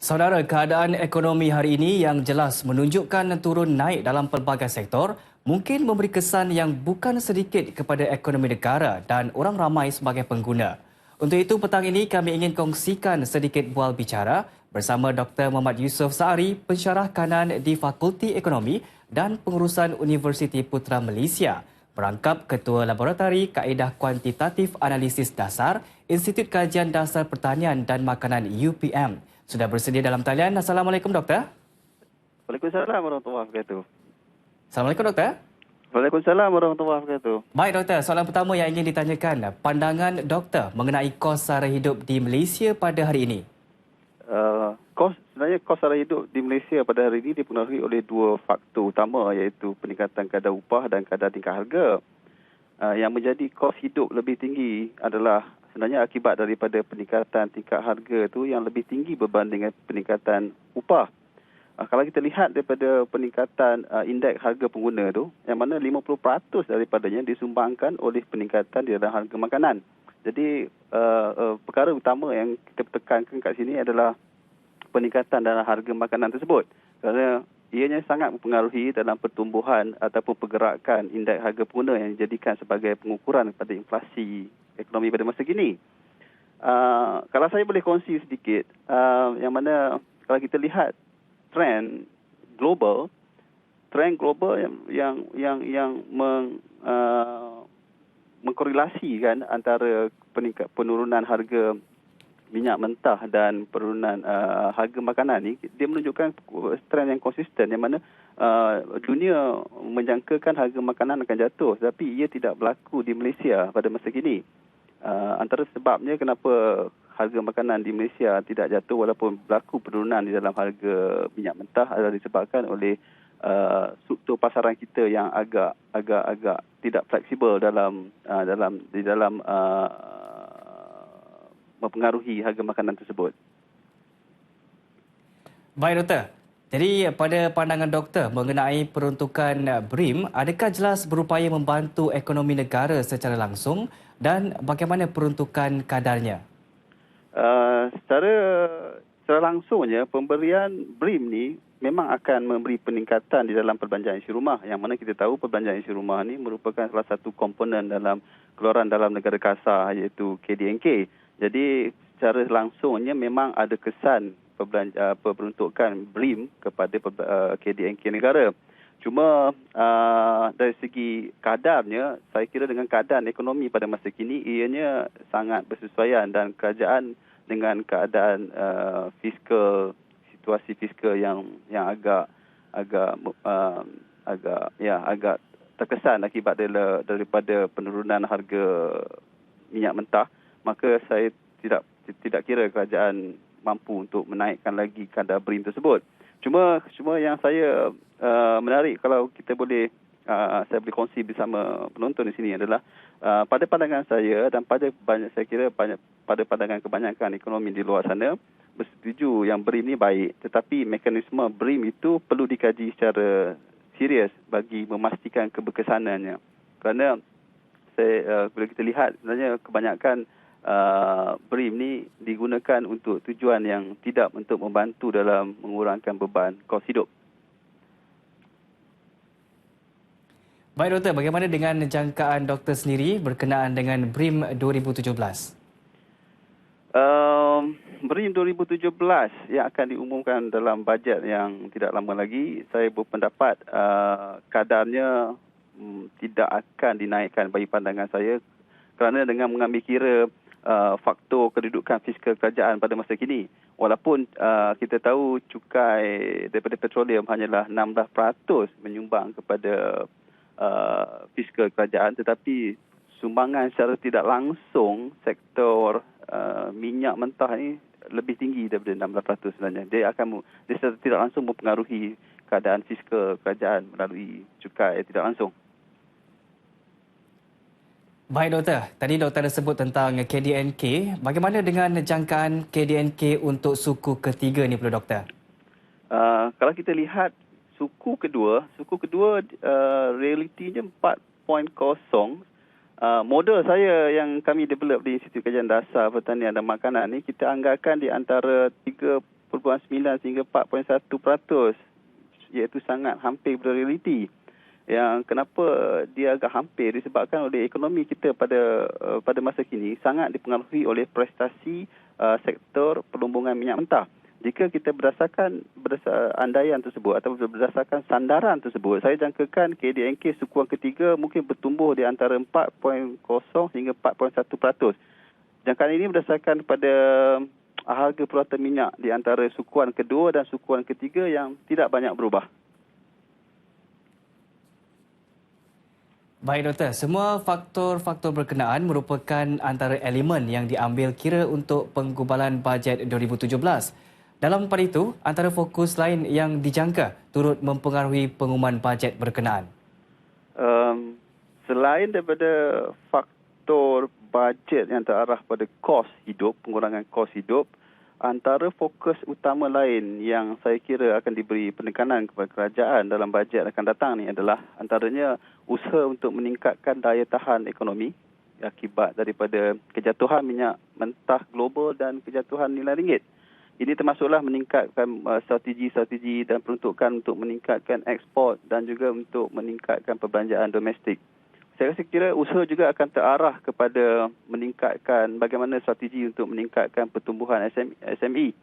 Saudara, keadaan ekonomi hari ini yang jelas menunjukkan turun naik dalam pelbagai sektor mungkin memberi kesan yang bukan sedikit kepada ekonomi negara dan orang ramai sebagai pengguna. Untuk itu, petang ini kami ingin kongsikan sedikit bual bicara bersama Dr. Muhammad Yusof Saari, pensyarah kanan di Fakulti Ekonomi dan Pengurusan Universiti Putra Malaysia, merangkap Ketua Laboratori Kaedah Kuantitatif Analisis Dasar Institut Kajian Dasar Pertanian dan Makanan UPM. Sudah bersedia dalam talian. Assalamualaikum, Doktor. Waalaikumsalam warahmatullahi wabarakatuh. Assalamualaikum, Doktor. Waalaikumsalam warahmatullahi wabarakatuh. Baik, Doktor. Soalan pertama yang ingin ditanyakan, pandangan Doktor mengenai kos sara hidup di Malaysia pada hari ini. Sebenarnya kos sara hidup di Malaysia pada hari ini dipengaruhi oleh dua faktor utama, iaitu peningkatan kadar upah dan kadar tingkat harga. Yang menjadi kos hidup lebih tinggi adalah sebenarnya akibat daripada peningkatan tingkat harga itu yang lebih tinggi berbanding dengan peningkatan upah. Kalau kita lihat daripada peningkatan indeks harga pengguna itu, yang mana 50% daripadanya disumbangkan oleh peningkatan di dalam harga makanan. Jadi perkara utama yang kita tekankan kat sini adalah peningkatan dalam harga makanan tersebut. Kerana ianya sangat mempengaruhi dalam pertumbuhan ataupun pergerakan indeks harga pengguna yang dijadikan sebagai pengukuran kepada inflasi ekonomi pada masa kini. Kalau saya boleh kongsi sedikit, yang mana kalau kita lihat trend global yang mengkorelasikan antara penurunan harga minyak mentah dan penurunan harga makanan ni, dia menunjukkan trend yang konsisten, yang mana dunia menjangkakan harga makanan akan jatuh, tapi ia tidak berlaku di Malaysia pada masa kini. Antara sebabnya kenapa harga makanan di Malaysia tidak jatuh walaupun berlaku penurunan di dalam harga minyak mentah adalah disebabkan oleh struktur pasaran kita yang agak tidak fleksibel dalam mempengaruhi harga makanan tersebut. Baik, Doktor. Jadi pada pandangan Doktor mengenai peruntukan BRIM, adakah jelas berupaya membantu ekonomi negara secara langsung dan bagaimana peruntukan kadarnya? Secara langsungnya, pemberian BRIM ni memang akan memberi peningkatan di dalam perbelanjaan isi rumah, yang mana kita tahu perbelanjaan isi rumah ni merupakan salah satu komponen dalam keluaran dalam negara kasar, iaitu KDNK. Jadi secara langsungnya memang ada kesan peruntukan BRIM kepada KDNK negara. Cuma dari segi kadarnya, saya kira dengan keadaan ekonomi pada masa kini, ianya sangat bersesuaian dan kerajaan dengan keadaan situasi fiskal yang agak terkesan akibat daripada penurunan harga minyak mentah, maka saya tidak kira kerajaan mampu untuk menaikkan lagi kadar BRIM tersebut. Cuma yang saya menarik kalau kita boleh saya boleh kongsi bersama penonton di sini adalah pada pandangan saya dan pada pandangan kebanyakan ekonomi di luar sana bersetuju yang BRIM ni baik, tetapi mekanisme BRIM itu perlu dikaji secara serius bagi memastikan keberkesanannya. Kerana bila kita lihat sebenarnya kebanyakan BRIM ni digunakan untuk tujuan yang tidak untuk membantu dalam mengurangkan beban kos hidup. Baik, Doktor. Bagaimana dengan jangkaan Doktor sendiri berkenaan dengan BRIM 2017? BRIM 2017 yang akan diumumkan dalam bajet yang tidak lama lagi, saya berpendapat kadarnya tidak akan dinaikkan bagi pandangan saya, kerana dengan mengambil kira faktor kedudukan fiskal kerajaan pada masa kini. Walaupun kita tahu cukai daripada petroleum hanyalah 16% menyumbang kepada fiskal kerajaan, tetapi sumbangan secara tidak langsung sektor minyak mentah ini lebih tinggi daripada 16% sebenarnya. Dia secara tidak langsung mempengaruhi keadaan fiskal kerajaan melalui cukai tidak langsung. Baik, Doktor. Tadi Doktor ada sebut tentang KDNK. Bagaimana dengan jangkaan KDNK untuk suku ketiga ni pula, Doktor? Kalau kita lihat suku kedua realitinya 4.0. Model saya yang kami develop di Institut Kajian Dasar Pertanian dan Makanan ni, kita anggarkan di antara 3.5 3.9 sehingga 4.1%, iaitu sangat hampir berrealiti. Yang kenapa dia agak hampir disebabkan oleh ekonomi kita pada masa kini sangat dipengaruhi oleh prestasi sektor pelumbungan minyak mentah. Jika kita berdasarkan andaian tersebut atau berdasarkan sandaran tersebut, saya jangkakan KDNK sukuan ketiga mungkin bertumbuh di antara 4.0 hingga 4.1%. Jangkaan ini berdasarkan pada harga perwatan minyak di antara sukuan kedua dan sukuan ketiga yang tidak banyak berubah. Baik Doktor, semua faktor-faktor berkenaan merupakan antara elemen yang diambil kira untuk penggubalan bajet 2017. Dalam pada itu, antara fokus lain yang dijangka turut mempengaruhi pengumuman bajet berkenaan. Selain daripada faktor bajet yang terarah pada kos hidup, pengurangan kos hidup, antara fokus utama lain yang saya kira akan diberi penekanan kepada kerajaan dalam bajet akan datang ni adalah antaranya usaha untuk meningkatkan daya tahan ekonomi akibat daripada kejatuhan minyak mentah global dan kejatuhan nilai ringgit. Ini termasuklah meningkatkan strategi-strategi dan peruntukan untuk meningkatkan ekspor dan juga untuk meningkatkan perbelanjaan domestik. Saya kira usaha juga akan terarah kepada meningkatkan bagaimana strategi untuk meningkatkan pertumbuhan SME,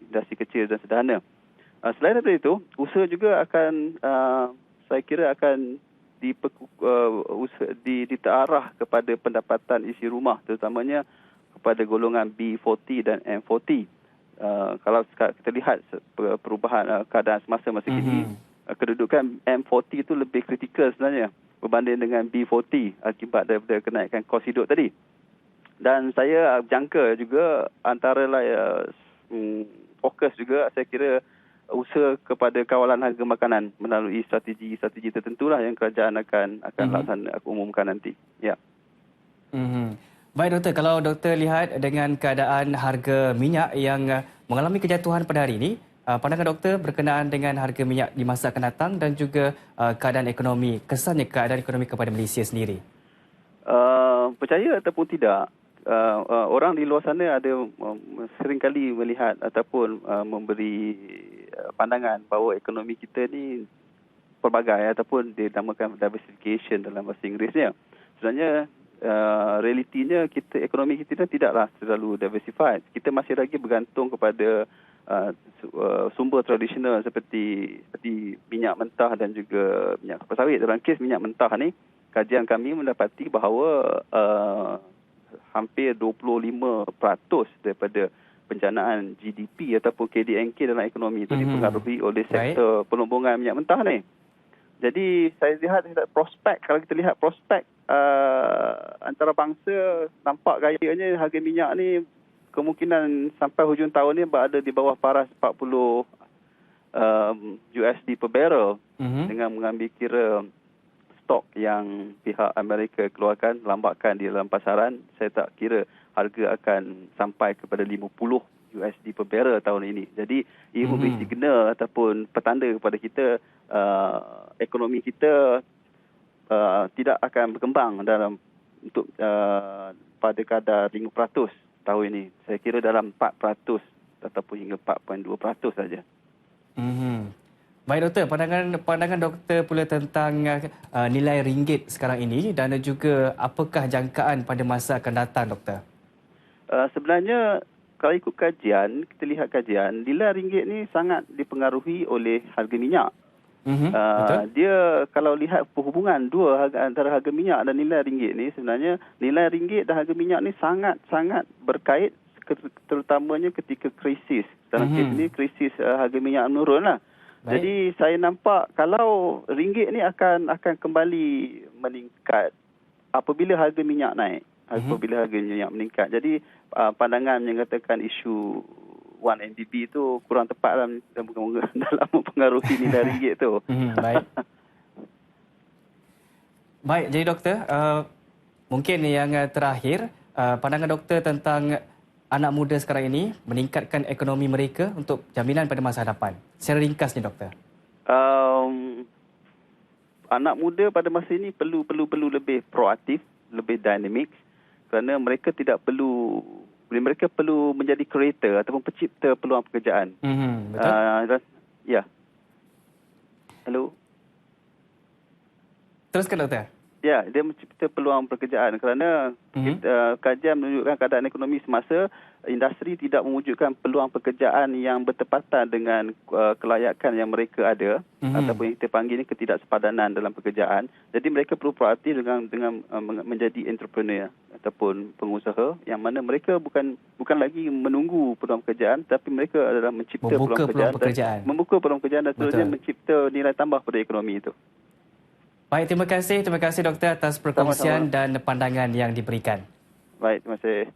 industri kecil dan sederhana. Selain daripada itu, usaha juga akan, saya kira akan diterarah kepada pendapatan isi rumah, terutamanya kepada golongan B40 dan M40. Kalau kita lihat perubahan keadaan semasa masa kini, kedudukan M40 itu lebih kritikal sebenarnya berbanding dengan B40 akibat daripada kenaikan kos hidup tadi. Dan saya jangka juga antara fokus juga saya kira usaha kepada kawalan harga makanan melalui strategi-strategi tertentulah yang kerajaan akan umumkan nanti. Ya. Baik Doktor, kalau Doktor lihat dengan keadaan harga minyak yang mengalami kejatuhan pada hari ini, pandangan Doktor berkenaan dengan harga minyak di masa akan datang dan juga keadaan ekonomi, kesannya keadaan ekonomi kepada Malaysia sendiri? Percaya ataupun tidak, orang di luar sana ada seringkali melihat ataupun memberi pandangan bahawa ekonomi kita ni pelbagai ataupun dinamakan diversification dalam bahasa Inggerisnya. Sebenarnya realitinya ekonomi kita tidaklah terlalu diversified. Kita masih lagi bergantung kepada sumber tradisional seperti minyak mentah dan juga minyak kelapa sawit. Dalam kes minyak mentah ni, kajian kami mendapati bahawa hampir 25% daripada penjanaan GDP ataupun KDNK dalam ekonomi itu dipengaruhi oleh sektor pelumbungan minyak mentah ni. Jadi saya lihat prospek, kalau kita lihat prospek antarabangsa, nampak gayanya harga minyak ni kemungkinan sampai hujung tahun ni berada di bawah paras 40 USD per barrel dengan mengambil kira stok yang pihak Amerika keluarkan, lambakan di dalam pasaran. Saya tak kira harga akan sampai kepada 50 USD per barrel tahun ini. Jadi ia memberi signal ataupun petanda kepada kita ekonomi kita tidak akan berkembang pada kadar 5% tahun ini. Saya kira dalam 4% ataupun hingga 4.2% saja. Baik Doktor, pandangan Doktor pula tentang nilai ringgit sekarang ini dan juga apakah jangkaan pada masa akan datang Doktor? Sebenarnya kalau ikut kajian, kita lihat kajian, nilai ringgit ni sangat dipengaruhi oleh harga minyak. Dia kalau lihat perhubungan antara harga minyak dan nilai ringgit ni, sebenarnya nilai ringgit dan harga minyak ni sangat-sangat berkait, terutamanya ketika krisis. Dalam kes ini krisis harga minyak menurun lah. Jadi saya nampak kalau ringgit ni akan kembali meningkat apabila harga minyak naik, apabila harga minyak meningkat. Jadi pandangan yang katakan isu 1 MDB itu kurang tepat dalam mempengaruhi nilai ringgit tu. Baik, jadi Doktor, mungkin yang terakhir, pandangan Doktor tentang anak muda sekarang ini meningkatkan ekonomi mereka untuk jaminan pada masa hadapan. Secara ringkas ni Doktor. Anak muda pada masa ini perlu lebih proaktif, lebih dinamik kerana mereka tidak perlu Mereka perlu menjadi creator ataupun pencipta peluang pekerjaan. Betul. Ya. Hello. Teruskan, Doktor. Ya, dia mencipta peluang pekerjaan kerana kajian menunjukkan keadaan ekonomi semasa industri tidak mewujudkan peluang pekerjaan yang bertepatan dengan kelayakan yang mereka ada ataupun yang kita panggil ni ketidaksepadanan dalam pekerjaan. Jadi mereka perlu proaktif dengan menjadi entrepreneur ataupun pengusaha yang mana mereka bukan lagi menunggu peluang pekerjaan tapi mereka adalah mencipta Membuka peluang pekerjaan. Membuka peluang pekerjaan dan seterusnya mencipta nilai tambah pada ekonomi itu. Baik, terima kasih Doktor atas perkongsian dan pandangan yang diberikan. Baik, terima kasih.